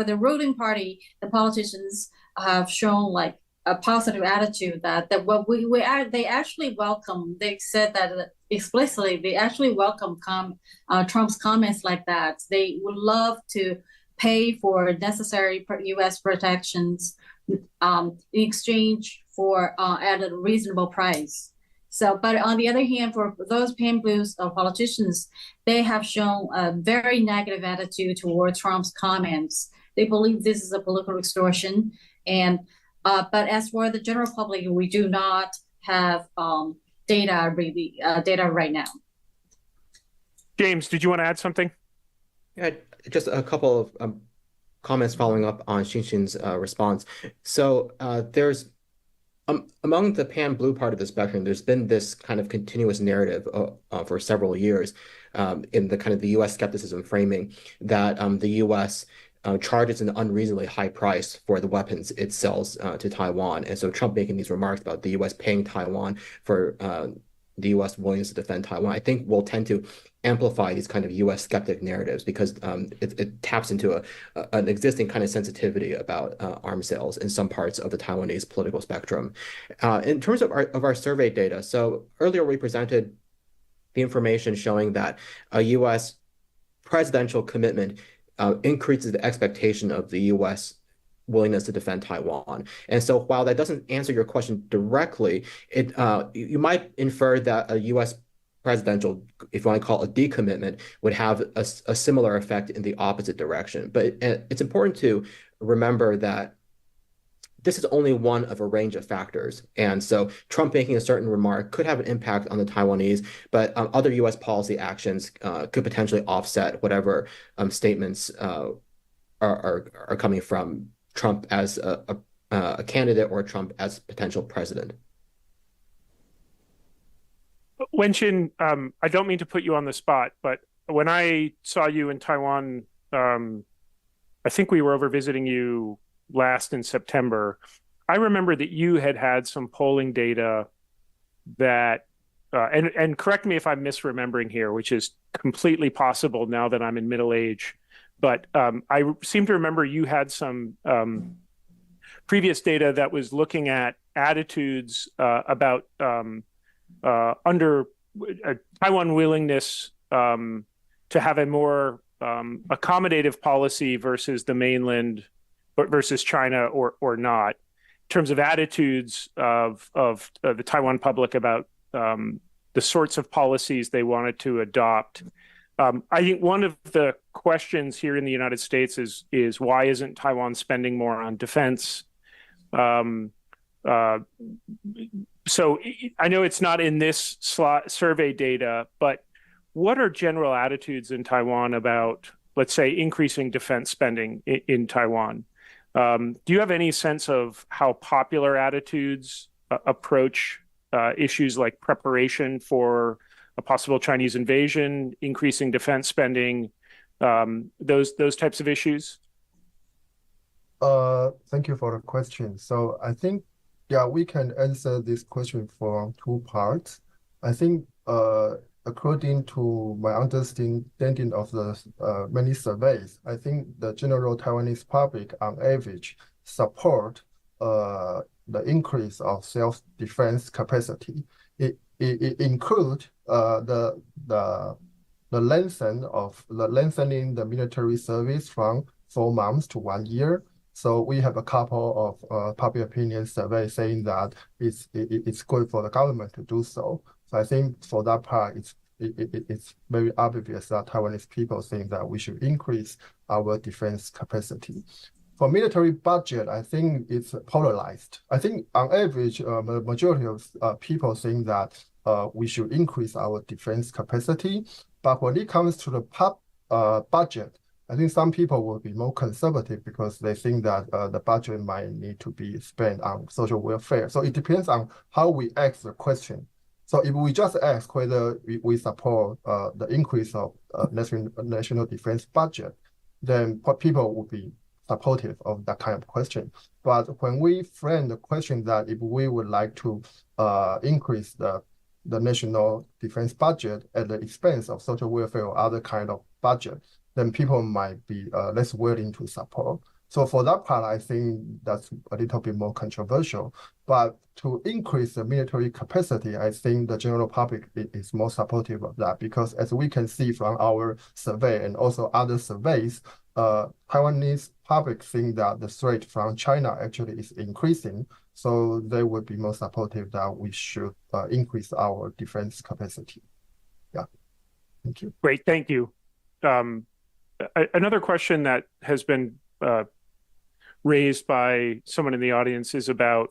[SPEAKER 3] the ruling party, the politicians have shown like a positive attitude that they actually welcome. They said that explicitly. They actually welcome Trump's comments like that. They would love to pay for necessary U.S. protections in exchange for at a reasonable price. So, but on the other hand, for those pan blues politicians, they have shown a very negative attitude toward Trump's comments. They believe this is a political extortion, and but as for the general public, we do not have data right now.
[SPEAKER 1] James, did you want to add something?
[SPEAKER 2] Yeah, just a couple of comments following up on Xinxin's response. So there's among the pan-blue part of the spectrum, there's been this kind of continuous narrative for several years in the kind of the U.S. skepticism framing that the U.S. Charges an unreasonably high price for the weapons it sells to Taiwan. And so Trump making these remarks about the U.S. paying Taiwan for the U.S. willingness to defend Taiwan, I think will tend to amplify these kind of U.S. skeptic narratives because it taps into an existing kind of sensitivity about arms sales in some parts of the Taiwanese political spectrum. In terms of our survey data, so earlier we presented the information showing that a U.S. presidential commitment increases the expectation of the U.S. willingness to defend Taiwan. And so while that doesn't answer your question directly, you might infer that a U.S. presidential, if you want to call it a decommitment, would have a similar effect in the opposite direction. But it's important to remember that this is only one of a range of factors. And so Trump making a certain remark could have an impact on the Taiwanese, but other U.S. policy actions could potentially offset whatever statements are coming from Trump as a candidate or Trump as potential president.
[SPEAKER 1] Wenxin, I don't mean to put you on the spot, but when I saw you in Taiwan, I think we were over visiting you last in September. I remember that you had some polling data that, and correct me if I'm misremembering here, which is completely possible now that I'm in middle age, but I seem to remember you had some previous data that was looking at attitudes about under Taiwan willingness to have a more accommodative policy versus the mainland, versus China or not, in terms of attitudes of the Taiwan public about the sorts of policies they wanted to adopt. I think one of the questions here in the United States is why isn't Taiwan spending more on defense? So I know it's not in this survey data, but what are general attitudes in Taiwan about, let's say, increasing defense spending in Taiwan? Do you have any sense of how popular attitudes approach issues like preparation for a possible Chinese invasion, increasing defense spending, those types of issues?
[SPEAKER 4] Thank you for the question. So I think, yeah, we can answer this question from two parts. I think, according to my understanding of the many surveys, I think the general Taiwanese public, on average, support the increase of self-defense capacity. It includes the lengthening the military service from 4 months to 1 year. So we have a couple of public opinion surveys saying that it's good for the government to do so. So I think for that part, it's very obvious that Taiwanese people think that we should increase our defense capacity. For military budget, I think it's polarized. I think on average, the majority of people think that we should increase our defense capacity. But when it comes to the budget, I think some people will be more conservative because they think that the budget might need to be spent on social welfare. So it depends on how we ask the question. So if we just ask whether we support the increase of national defense budget, then people will be supportive of that kind of question. But when we frame the question that if we would like to increase the national defense budget at the expense of social welfare or other kind of budget, then people might be less willing to support. So for that part, I think that's a little bit more controversial. But to increase the military capacity, I think the general public is more supportive of that because as we can see from our survey and also other surveys, Taiwanese public think that the threat from China actually is increasing. So they would be more supportive that we should increase our defense capacity. Yeah, thank you.
[SPEAKER 1] Great, thank you. Another question that has been raised by someone in the audience is about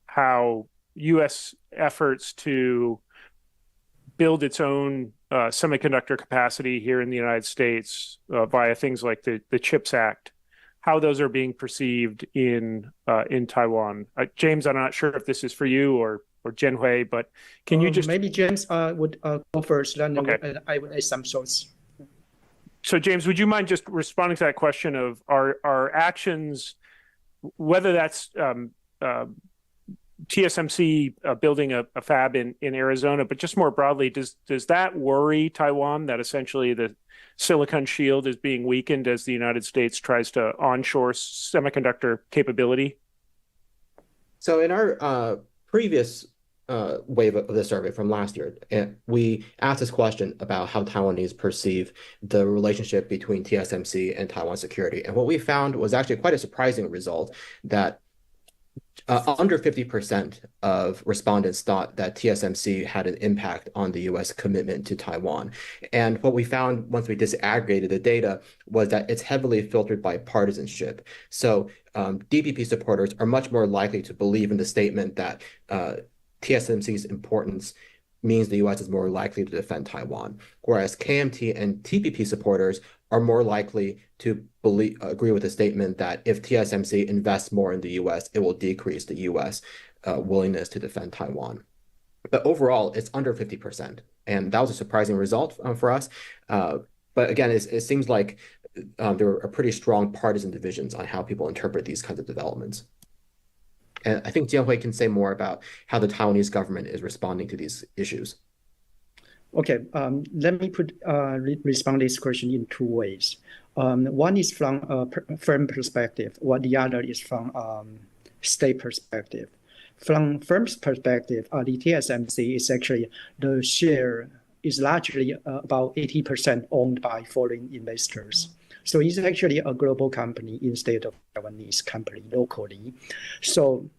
[SPEAKER 1] how U.S. efforts to build its own semiconductor capacity here in the United States via things like the CHIPS Act, how those are being perceived in Taiwan. James, I'm not sure if this is for you or Jianhui, but can you just...
[SPEAKER 5] Maybe James would go first, then
[SPEAKER 1] okay.
[SPEAKER 5] I would add some thoughts.
[SPEAKER 1] So James, would you mind just responding to that question of our actions, whether that's TSMC building a fab in Arizona, but just more broadly, does that worry Taiwan that essentially the Silicon Shield is being weakened as the United States tries to onshore semiconductor capability?
[SPEAKER 2] So in our previous wave of the survey from last year, we asked this question about how Taiwanese perceive the relationship between TSMC and Taiwan security. And what we found was actually quite a surprising result that under 50% of respondents thought that TSMC had an impact on the U.S. commitment to Taiwan. And what we found once we disaggregated the data was that it's heavily filtered by partisanship. So DPP supporters are much more likely to believe in the statement that TSMC's importance means the U.S. is more likely to defend Taiwan, whereas KMT and TPP supporters are more likely to agree with the statement that if TSMC invests more in the U.S., it will decrease the U.S. Willingness to defend Taiwan. But overall, it's under 50%, and that was a surprising result for us. But again, it seems like there are pretty strong partisan divisions on how people interpret these kinds of developments. And I think Jianhui can say more about how the Taiwanese government is responding to these issues.
[SPEAKER 5] Okay, let me respond to this question in two ways. One is from a firm perspective, while the other is from state perspective. From firm's perspective, the TSMC is actually the share is largely about 80% owned by foreign investors. So it's actually a global company instead of a Taiwanese company locally. So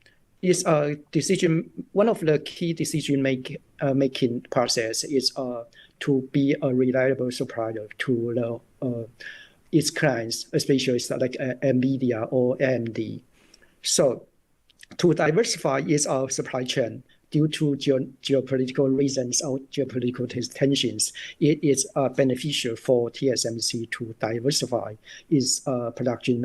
[SPEAKER 5] it's a decision. One of the key decision making process is to be a reliable supplier to its clients, especially like NVIDIA or AMD. So to diversify its supply chain due to geopolitical reasons or geopolitical tensions, it is beneficial for TSMC to diversify its production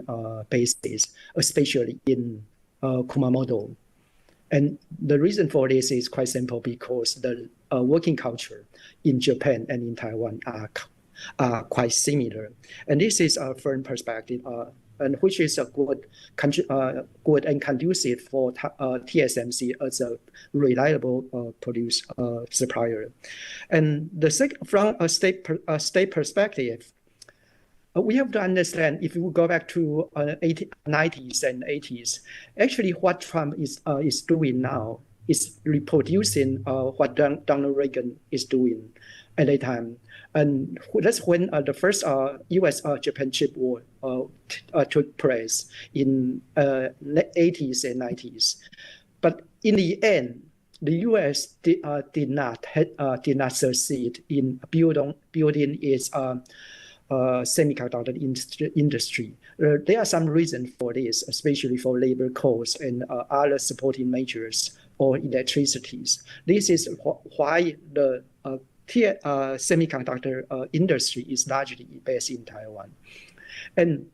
[SPEAKER 5] bases, especially in Kumamoto. And the reason for this is quite simple, because the working culture in Japan and in Taiwan are quite similar. And this is a firm perspective, and which is a good and conducive for TSMC as a reliable supplier. And from a state perspective, we have to understand, if we go back to 90s and 80s, actually what Trump is doing now is reproducing what Donald Reagan is doing at that time. And that's when the first US-Japan chip war took place in 80s and 90s. But in the end, the US did not succeed in building its semiconductor industry. There are some reasons for this, especially for labor costs and other supporting measures or electricities. This is why the semiconductor industry is largely based in Taiwan. And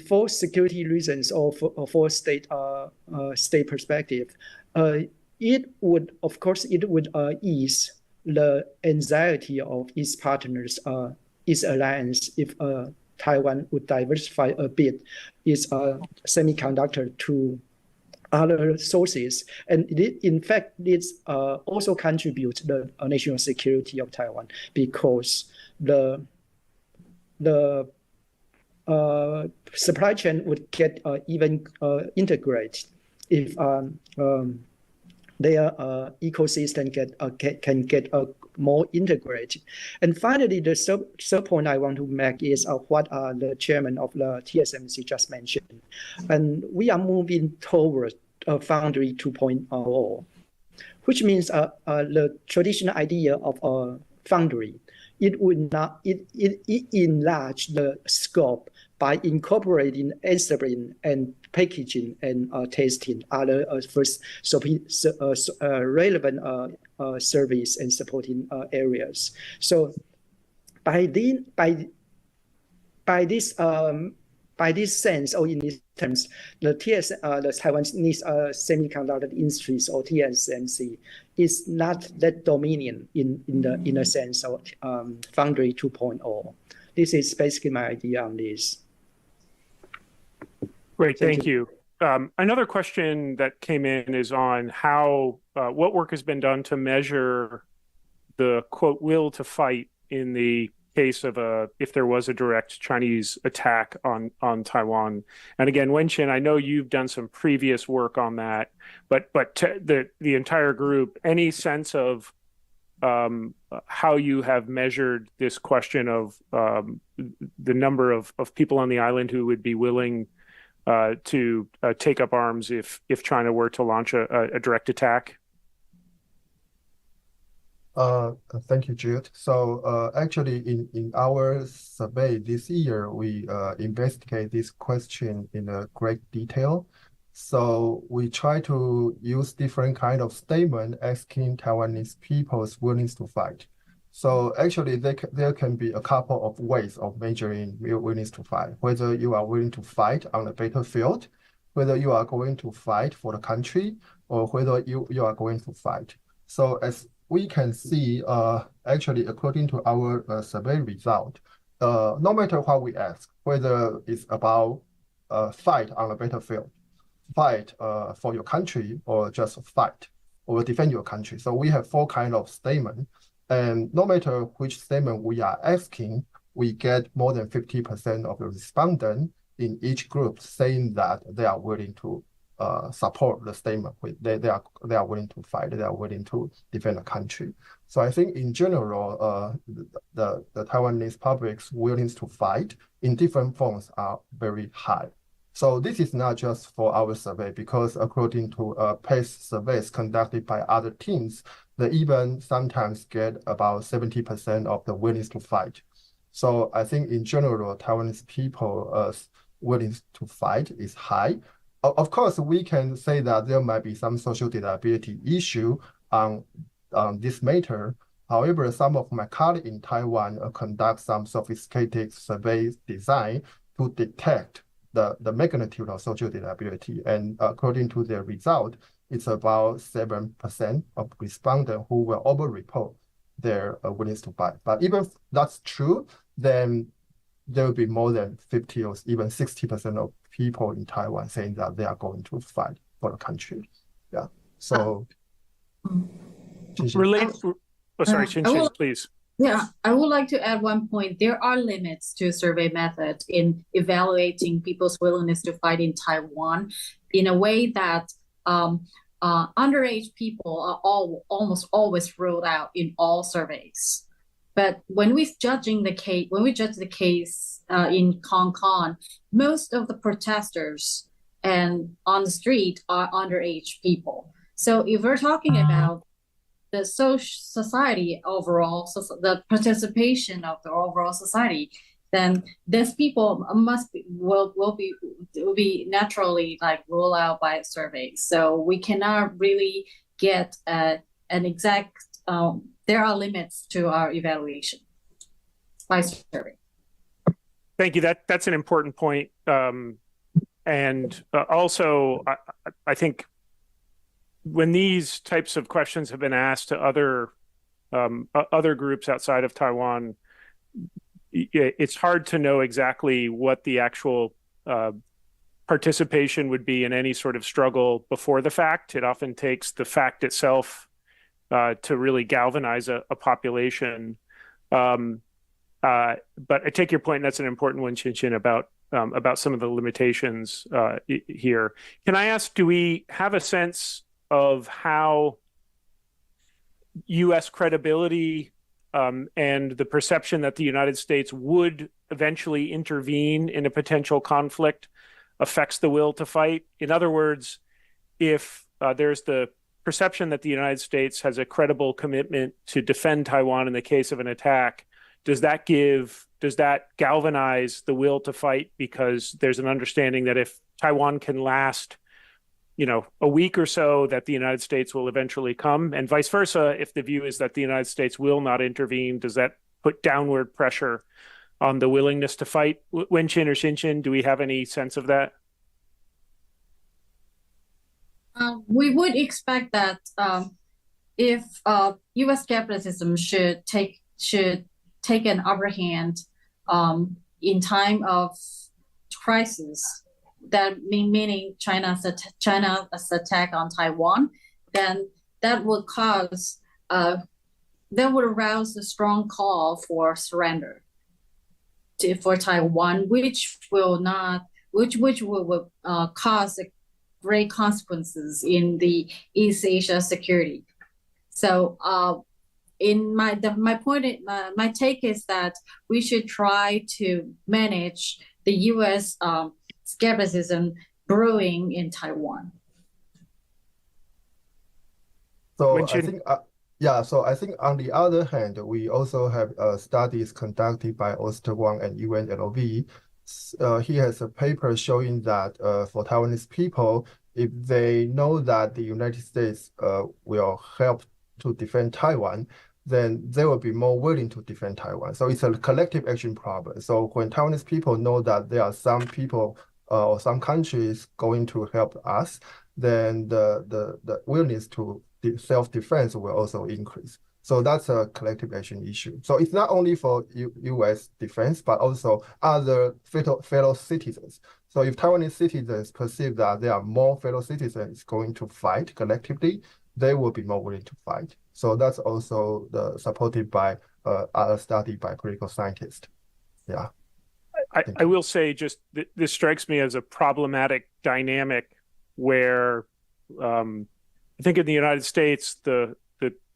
[SPEAKER 5] for security reasons or for state perspective, it would ease the anxiety of its partners, its alliance, if Taiwan would diversify a bit its semiconductor to other sources. And in fact, this also contributes to the national security of Taiwan, because the supply chain would get even integrated if their ecosystem can get more integrated. And finally, the third point I want to make is what the chairman of the TSMC just mentioned. And we are moving towards a Foundry 2.0, which means the traditional idea of a foundry, it enlarge the scope by incorporating assembling and packaging and testing other relevant service and supporting areas. So by this sense, or in these terms, the Taiwanese semiconductor industries, or TSMC, is not that dominant in a sense of Foundry 2.0. This is basically my idea on this.
[SPEAKER 1] Great, thank you. Another question that came in is on how what work has been done to measure the quote will to fight in the case of if there was a direct Chinese attack on Taiwan. And again, Wenqin, I know you've done some previous work on that, but the entire group, any sense of how you have measured this question of the number of people on the island who would be willing to take up arms if China were to launch a direct attack?
[SPEAKER 4] Thank you, Jude. So actually, in our survey this year, we investigate this question in a great detail. So we try to use different kind of statement asking Taiwanese people's willingness to fight. So actually, there can be a couple of ways of measuring your willingness to fight, whether you are willing to fight on the battlefield, whether you are going to fight for the country, or whether you are going to fight. So as we can see, actually, according to our survey result, no matter what we ask, whether it's about fight on the battlefield, fight for your country, or just fight or defend your country. So we have 4 kinds of statements. And no matter which statement we are asking, we get more than 50% of the respondents in each group saying that they are willing to support the statement. They are willing to fight. They are willing to defend the country. So I think in general, the Taiwanese public's willingness to fight in different forms are very high. So this is not just for our survey, because according to PACE surveys conducted by other teams, they even sometimes get about 70% of the willingness to fight. So I think in general, Taiwanese people's willingness to fight is high. Of course, we can say that there might be some social desirability issue on this matter. However, some of my colleagues in Taiwan conduct some sophisticated survey design to detect the magnitude of social desirability. And according to their result, it's about 7% of respondents who will over-report their willingness to fight. But even if that's true, then there will be more than 50 or even 60% of people in Taiwan saying that they are going to fight for the country. Yeah. So,
[SPEAKER 1] Xin, please.
[SPEAKER 3] Yeah, I would like to add one point. There are limits to survey method in evaluating people's willingness to fight in Taiwan in a way that underage people are almost always ruled out in all surveys. But when we judge the case in Hong Kong, most of the protesters and on the street are underage people. So if we're talking about the social society overall, so the participation of the overall society, then these people will be naturally like ruled out by a survey. So we cannot really get an exact. There are limits to our evaluation by survey.
[SPEAKER 1] Thank you. That's an important point. And also, I think when these types of questions have been asked to other groups outside of Taiwan, it's hard to know exactly what the actual participation would be in any sort of struggle before the fact. It often takes the fact itself to really galvanize a population. But I take your point, and that's an important one, Xin, about some of the limitations here. Can I ask, do we have a sense of how U.S. credibility and the perception that the United States would eventually intervene in a potential conflict affects the will to fight? In other words, if there's the perception that the United States has a credible commitment to defend Taiwan in the case of an attack, does that galvanize the will to fight, because there's an understanding that if Taiwan can last a week or so, that the United States will eventually come, and vice versa? If the view is that the United States will not intervene, does that put downward pressure on the willingness to fight? Wen-Chin or Xin-Chin, do we have any sense of that?
[SPEAKER 3] We would expect that if U.S. skepticism should take an upper hand in time of crisis, that meaning China's attack on Taiwan, then that would arouse a strong call for surrender for Taiwan, which will cause great consequences in the East Asia security. So my take is that we should try to manage the U.S. skepticism brewing in Taiwan.
[SPEAKER 4] So I think, so I think on the other hand, we also have studies conducted by Oster Wang and UNLV. He has a paper showing that for Taiwanese people, if they know that the United States will help to defend Taiwan, then they will be more willing to defend Taiwan. So it's a collective action problem. So when Taiwanese people know that there are some people or some countries going to help us, then the willingness to self-defense will also increase. So that's a collective action issue. So it's not only for U.S. defense, but also other fellow citizens. So if Taiwanese citizens perceive that there are more fellow citizens going to fight collectively, they will be more willing to fight. So that's also supported by other study by political scientists. Yeah.
[SPEAKER 1] I will say, just this strikes me as a problematic dynamic where I think in the United States, the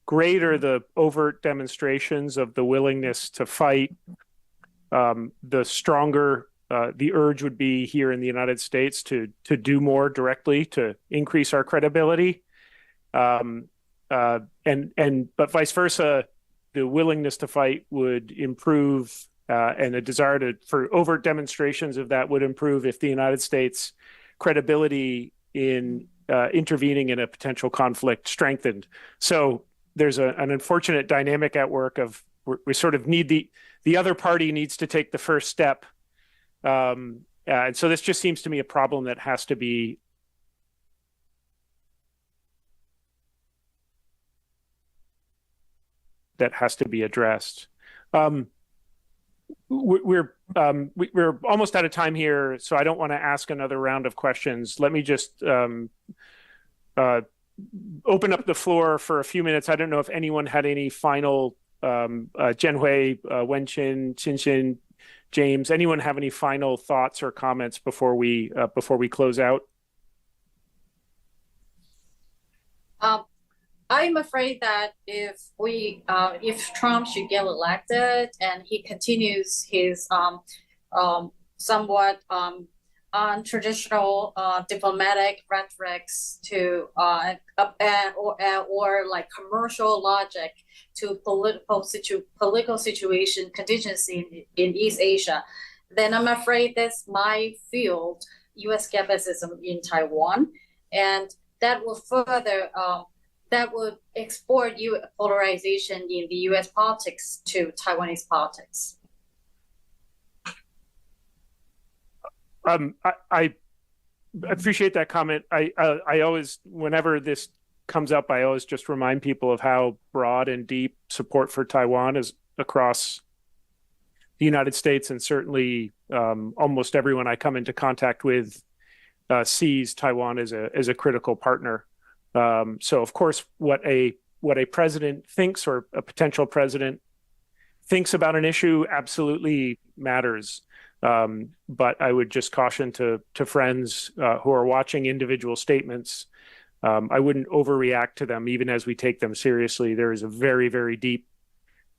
[SPEAKER 1] greater the overt demonstrations of the willingness to fight, the stronger the urge would be here in the United States to do more directly to increase our credibility. But vice versa, the willingness to fight would improve, and the desire for overt demonstrations of that would improve if the United States credibility in intervening in a potential conflict strengthened. So there's an unfortunate dynamic at work of we sort of need the other party needs to take the first step. And so this just seems to me a problem that has to be addressed. We're almost out of time here, so I don't want to ask another round of questions. Let me just open up the floor for a few minutes. I don't know if anyone had any final Jianhui, Wenqin, Xinxin, James, anyone have any final thoughts or comments before we close out?
[SPEAKER 3] I'm afraid that if Trump should get elected and he continues his somewhat untraditional diplomatic rhetorics to or like commercial logic to political situation contingency in East Asia, then I'm afraid this might fuel U.S. skepticism in Taiwan, and that will further that would export polarization in the U.S. politics to Taiwanese politics.
[SPEAKER 1] I appreciate that comment. I always, whenever this comes up, I always just remind people of how broad and deep support for Taiwan is across the United States, and certainly almost everyone I come into contact with sees Taiwan as a critical partner. So of course, what a president thinks or a potential president thinks about an issue absolutely matters. But I would just caution to friends who are watching individual statements, I wouldn't overreact to them, even as we take them seriously. There is a very, very deep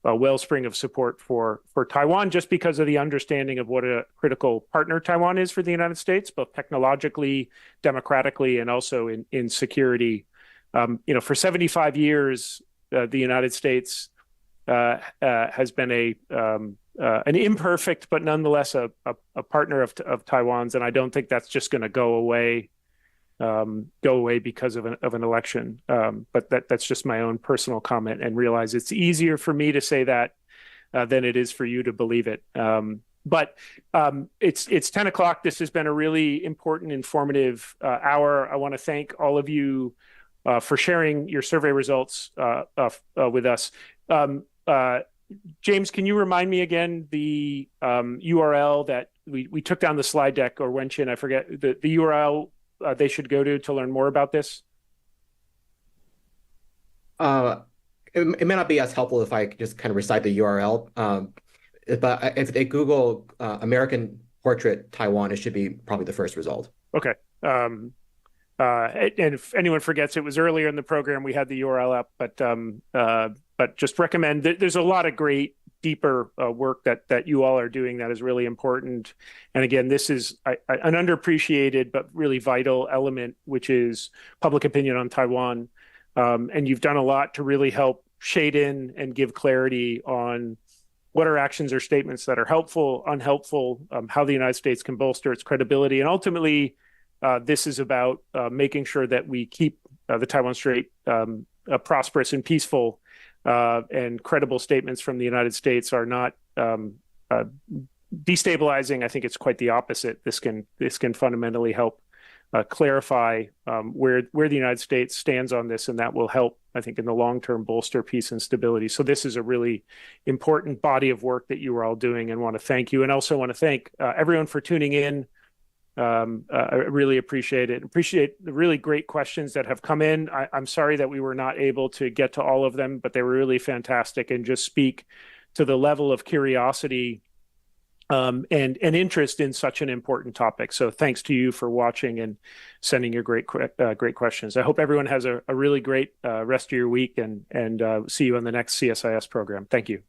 [SPEAKER 1] wellspring of support for Taiwan, just because of the understanding of what a critical partner Taiwan is for the United States, both technologically, democratically, and also in security. For 75 years, the United States has been an imperfect, but nonetheless a partner of Taiwan's, and I don't think that's just going to go away because of an election. But that's just my own personal comment, and realize it's easier for me to say that than it is for you to believe it. But it's 10 o'clock. This has been a really important, informative hour. I want to thank all of you for sharing your survey results with us. James, can you remind me again the URL that we took down the slide deck, or Wenqin, I forget the URL they should go to learn more about this?
[SPEAKER 2] It may not be as helpful if I just kind of recite the URL, but if they Google American Portrait Taiwan, it should be probably the first result.
[SPEAKER 1] Okay. And if anyone forgets, it was earlier in the program we had the URL up, but just recommend that there's a lot of great, deeper work that you all are doing that is really important. And again, this is an underappreciated but really vital element, which is public opinion on Taiwan. And you've done a lot to really help shade in and give clarity on what are actions or statements that are helpful, unhelpful, how the United States can bolster its credibility. And ultimately, this is about making sure that we keep the Taiwan Strait prosperous and peaceful, and credible statements from the United States are not destabilizing. I think it's quite the opposite. This can fundamentally help clarify where the United States stands on this, and that will help, I think, in the long term bolster peace and stability. So this is a really important body of work that you are all doing, and want to thank you, and also want to thank everyone for tuning in. I really appreciate it. Appreciate the really great questions that have come in. I'm sorry that we were not able to get to all of them, but they were really fantastic and just speak to the level of curiosity and interest in such an important topic. So thanks to you for watching and sending your great questions. I hope everyone has a really great rest of your week, and see you on the next CSIS program. Thank you.